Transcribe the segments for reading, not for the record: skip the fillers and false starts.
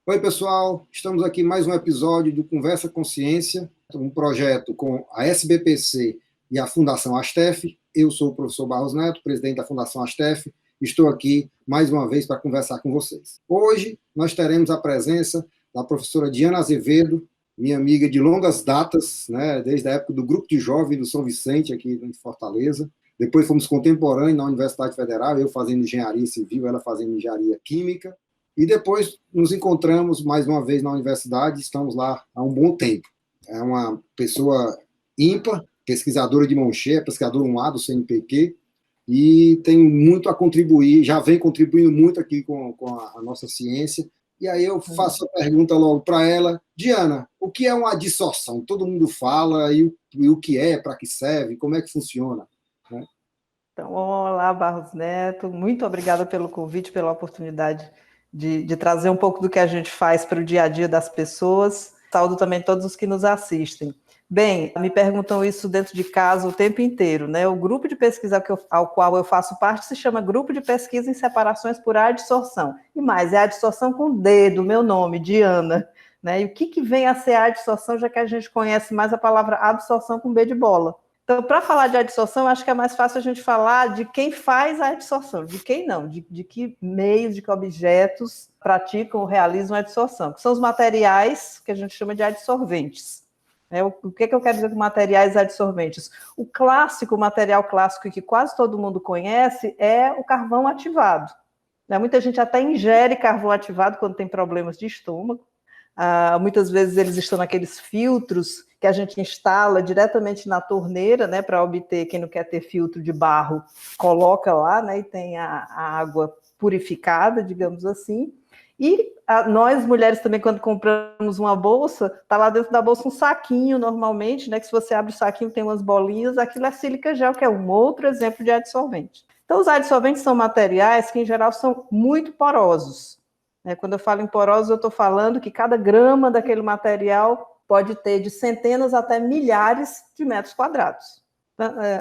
Oi, pessoal. Estamos aqui em mais um episódio do Conversa com Ciência, um projeto com a SBPC e a Fundação Astef. Eu sou o professor Barros Neto, presidente da Fundação Astef. Estou aqui mais uma vez para conversar com vocês. Hoje nós teremos a presença da professora Diana Azevedo, minha amiga de longas datas, né, desde a época do Grupo de Jovens do São Vicente, aqui em Fortaleza. Depois fomos contemporâneos na Universidade Federal, eu fazendo engenharia civil, ela fazendo engenharia química. E depois nos encontramos mais uma vez na universidade, estamos lá há um bom tempo. É uma pessoa ímpar, pesquisadora de mão cheia, pesquisadora 1A do CNPq, e tem muito a contribuir, já vem contribuindo muito aqui com a nossa ciência. E aí eu faço a pergunta logo para ela: Diana, o que é uma adsorção? Todo mundo fala, e o que é, para que serve, como é que funciona? Né? Então, olá, Barros Neto, muito obrigada pelo convite, pela oportunidade de trazer um pouco do que a gente faz para o dia a dia das pessoas. Saúdo também todos os que nos assistem. Bem, me perguntam isso dentro de casa o tempo inteiro, né? O grupo de pesquisa ao qual eu faço parte se chama Grupo de Pesquisa em Separações por Adsorção. E mais, é adsorção com D, do meu nome, Diana. Né? E o que vem a ser a adsorção, já que a gente conhece mais a palavra absorção com B de bola? Então, para falar de adsorção, acho que é mais fácil a gente falar de quem faz a adsorção, de quem não, de que meios, de que objetos praticam ou realizam a adsorção, que são os materiais que a gente chama de adsorventes. O que eu quero dizer com materiais adsorventes? O material clássico que quase todo mundo conhece é o carvão ativado. Muita gente até ingere carvão ativado quando tem problemas de estômago. Muitas vezes eles estão naqueles filtros que a gente instala diretamente na torneira, né, para obter, quem não quer ter filtro de barro, coloca lá, né, e tem a água purificada, digamos assim. E nós, mulheres, também, quando compramos uma bolsa, está lá dentro da bolsa um saquinho, normalmente, né, que se você abre o saquinho tem umas bolinhas, aquilo é sílica gel, que é um outro exemplo de adsorvente. Então, os adsorventes são materiais que, em geral, são muito porosos. Quando eu falo em porosos, eu estou falando que cada grama daquele material pode ter de centenas até milhares de metros quadrados.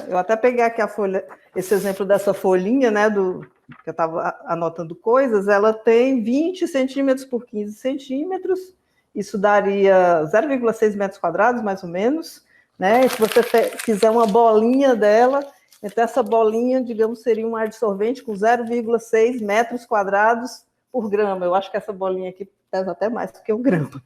Eu até peguei aqui esse exemplo dessa folhinha, né, que eu estava anotando coisas, ela tem 20 centímetros por 15 centímetros, isso daria 0,6 metros quadrados, mais ou menos, né? E se você fizer uma bolinha dela, então essa bolinha, digamos, seria um adsorvente com 0,6 metros quadrados por grama. Eu acho que essa bolinha aqui pesa até mais do que um grama.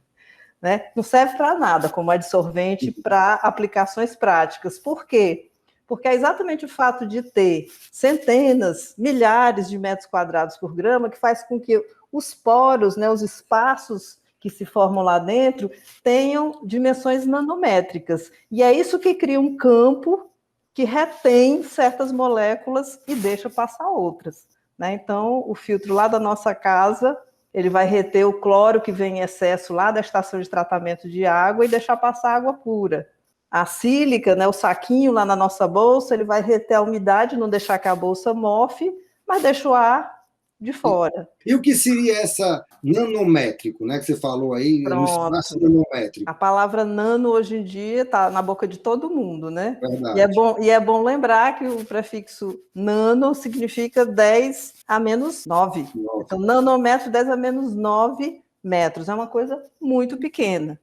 Né? Não serve para nada como adsorvente para aplicações práticas. Por quê? Porque é exatamente o fato de ter centenas, milhares de metros quadrados por grama que faz com que os poros, né, os espaços que se formam lá dentro, tenham dimensões nanométricas. E é isso que cria um campo que retém certas moléculas e deixa passar outras. Né? Então, o filtro lá da nossa casa, ele vai reter o cloro que vem em excesso lá da estação de tratamento de água e deixar passar água pura. A sílica, né, o saquinho lá na nossa bolsa, ele vai reter a umidade, não deixar que a bolsa mofe, mas deixa o ar de fora. E o que seria essa nanométrico, né, que você falou aí, no espaço nanométrico? A palavra nano hoje em dia está na boca de todo mundo, né? Verdade. E é bom lembrar que o prefixo nano significa 10 a menos 9. Então, nanômetro, 10 a menos 9 metros. É uma coisa muito pequena.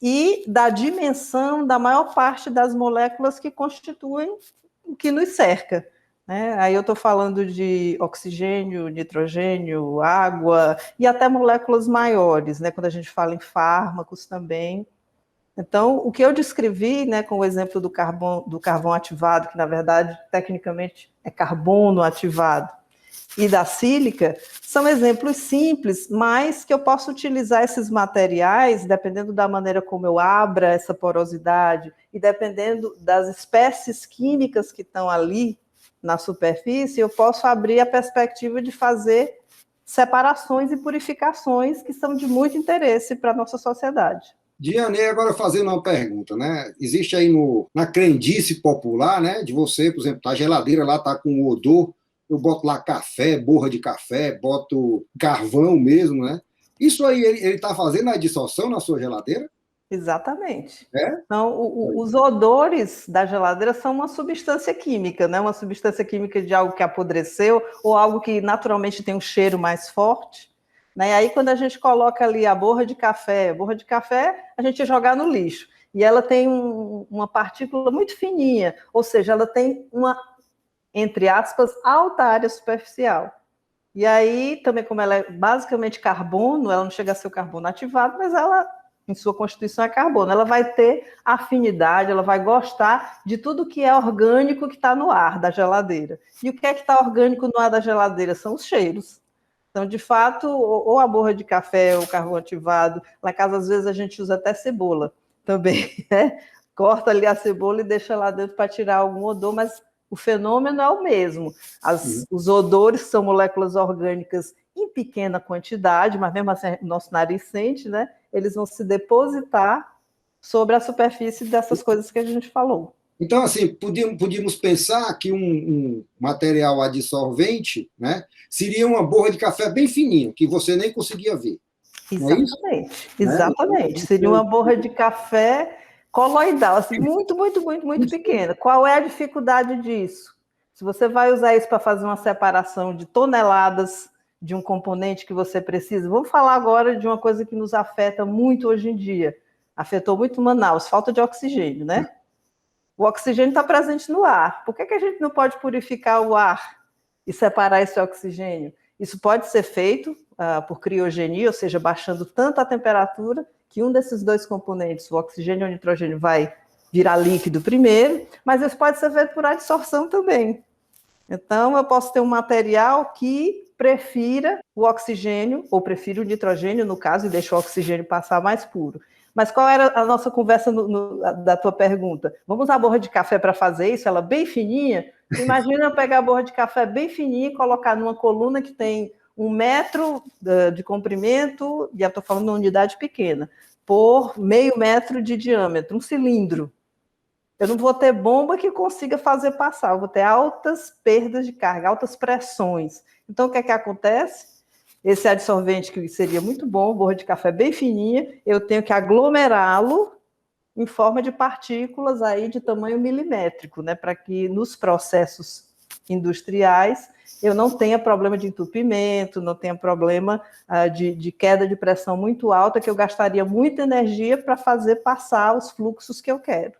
E da dimensão da maior parte das moléculas que constituem o que nos cerca. Aí eu estou falando de oxigênio, nitrogênio, água e até moléculas maiores, né, quando a gente fala em fármacos também. Então, o que eu descrevi, né, com o exemplo do carvão ativado, que na verdade, tecnicamente, é carbono ativado, e da sílica, são exemplos simples, mas que eu posso utilizar esses materiais, dependendo da maneira como eu abra essa porosidade e dependendo das espécies químicas que estão ali na superfície, eu posso abrir a perspectiva de fazer separações e purificações que são de muito interesse para a nossa sociedade. Diana, e agora fazendo uma pergunta, né? Existe aí na crendice popular, né, de você, por exemplo, a geladeira lá está com odor, eu boto lá café, borra de café, boto carvão mesmo, né? Isso aí, ele está fazendo a dissolção na sua geladeira? Exatamente. Então, os odores da geladeira são uma substância química, né? Uma substância química de algo que apodreceu ou algo que naturalmente tem um cheiro mais forte. né? E aí, quando a gente coloca ali a borra de café a gente jogar no lixo. E ela tem uma partícula muito fininha, ou seja, ela tem uma, entre aspas, alta área superficial. E aí, também, como ela é basicamente carbono, ela não chega a ser o carbono ativado, mas ela, em sua constituição, é carbono. Ela vai ter afinidade, ela vai gostar de tudo que é orgânico que está no ar da geladeira. E o que é que está orgânico no ar da geladeira? São os cheiros. Então, de fato, ou a borra de café, ou o carvão ativado. Lá em casa, às vezes, a gente usa até cebola também, né? Corta ali a cebola e deixa lá dentro para tirar algum odor, mas o fenômeno é o mesmo. Os odores são moléculas orgânicas em pequena quantidade, mas mesmo assim o nosso nariz sente, né? Eles vão se depositar sobre a superfície dessas coisas que a gente falou. Então, assim, podíamos pensar que um material adsorvente, né, seria uma borra de café bem fininha, que você nem conseguia ver. Exatamente, exatamente. Seria uma borra de café coloidal, assim, muito, muito, muito, muito pequena. Qual é a dificuldade disso? Se você vai usar isso para fazer uma separação de toneladas de um componente que você precisa, vamos falar agora de uma coisa que nos afeta muito hoje em dia. Afetou muito Manaus, falta de oxigênio, né? O oxigênio está presente no ar. Por que a gente não pode purificar o ar e separar esse oxigênio? Isso pode ser feito por criogenia, ou seja, baixando tanto a temperatura que um desses dois componentes, o oxigênio ou o nitrogênio, vai virar líquido primeiro, mas isso pode ser feito por adsorção também. Então, eu posso ter um material que prefira o oxigênio, ou prefira o nitrogênio, no caso, e deixa o oxigênio passar mais puro. Mas qual era a nossa conversa da tua pergunta? Vamos usar a borra de café para fazer isso? Ela bem fininha? Imagina eu pegar a borra de café bem fininha e colocar numa coluna que tem 1 metro de comprimento, e eu estou falando de uma unidade pequena, por meio metro de diâmetro, um cilindro. Eu não vou ter bomba que consiga fazer passar, eu vou ter altas perdas de carga, altas pressões. Então, o que é que acontece? Esse adsorvente, que seria muito bom, borra de café bem fininha, eu tenho que aglomerá-lo em forma de partículas aí de tamanho milimétrico, né, para que nos processos industriais eu não tenha problema de entupimento, não tenha problema de queda de pressão muito alta, que eu gastaria muita energia para fazer passar os fluxos que eu quero.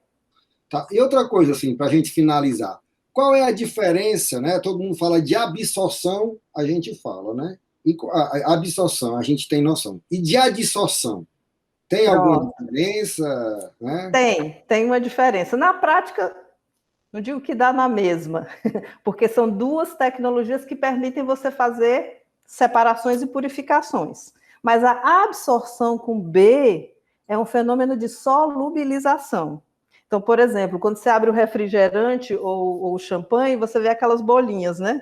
Tá. E outra coisa, assim, para a gente finalizar, qual é a diferença, né? Todo mundo fala de absorção, a gente fala, né? E a absorção, a gente tem noção. E de adsorção, tem alguma diferença? Né? Tem uma diferença. Na prática, não digo que dá na mesma, porque são duas tecnologias que permitem você fazer separações e purificações. Mas a absorção com B é um fenômeno de solubilização. Então, por exemplo, quando você abre o refrigerante ou o champanhe, você vê aquelas bolinhas, né?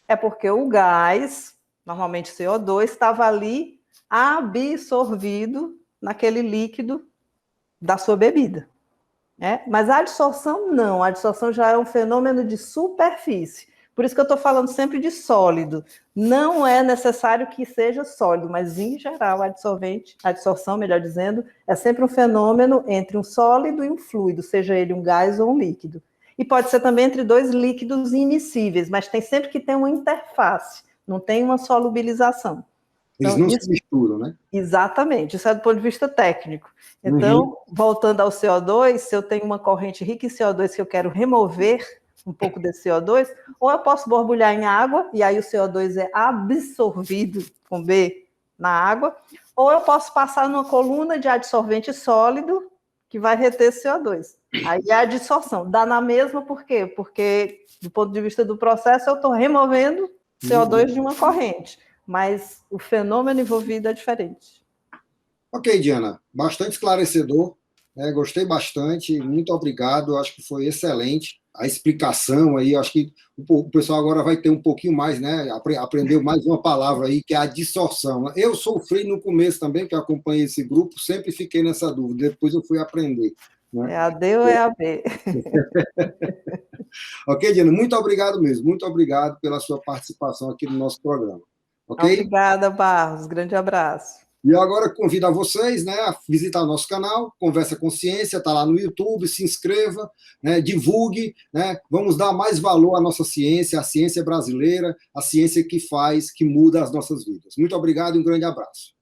É porque o gás, normalmente CO2, estava ali absorvido naquele líquido da sua bebida. Mas a adsorção não, a adsorção já é um fenômeno de superfície. Por isso que eu estou falando sempre de sólido. Não é necessário que seja sólido, mas em geral a adsorção, melhor dizendo, é sempre um fenômeno entre um sólido e um fluido, seja ele um gás ou um líquido. E pode ser também entre dois líquidos immiscíveis, mas tem sempre que ter uma interface, não tem uma solubilização. Eles não se misturam, né? Exatamente, isso é do ponto de vista técnico. Então, voltando ao CO2, se eu tenho uma corrente rica em CO2 que eu quero remover um pouco desse CO2, ou eu posso borbulhar em água, e aí o CO2 é absorvido, com B, na água, ou eu posso passar numa coluna de adsorvente sólido, que vai reter CO2. Aí é a adsorção. Dá na mesma, por quê? Porque, do ponto de vista do processo, eu estou removendo CO2 de uma corrente, mas o fenômeno envolvido é diferente. Ok, Diana, bastante esclarecedor, né? Gostei bastante, muito obrigado, acho que foi excelente a explicação aí, acho que o pessoal agora vai ter um pouquinho mais, né? Aprendeu mais uma palavra aí, que é a distorção. Eu sofri no começo também, que eu acompanhei esse grupo, sempre fiquei nessa dúvida, depois eu fui aprender. Né? É a D ou é a B? Ok, Diana, muito obrigado mesmo, muito obrigado pela sua participação aqui no nosso programa. Okay? Obrigada, Barros, grande abraço. E agora convido a vocês, né, a visitar o nosso canal, Conversa com Ciência, está lá no YouTube, se inscreva, né, divulgue, né, vamos dar mais valor à nossa ciência, à ciência brasileira, a ciência que faz, que muda as nossas vidas. Muito obrigado e um grande abraço.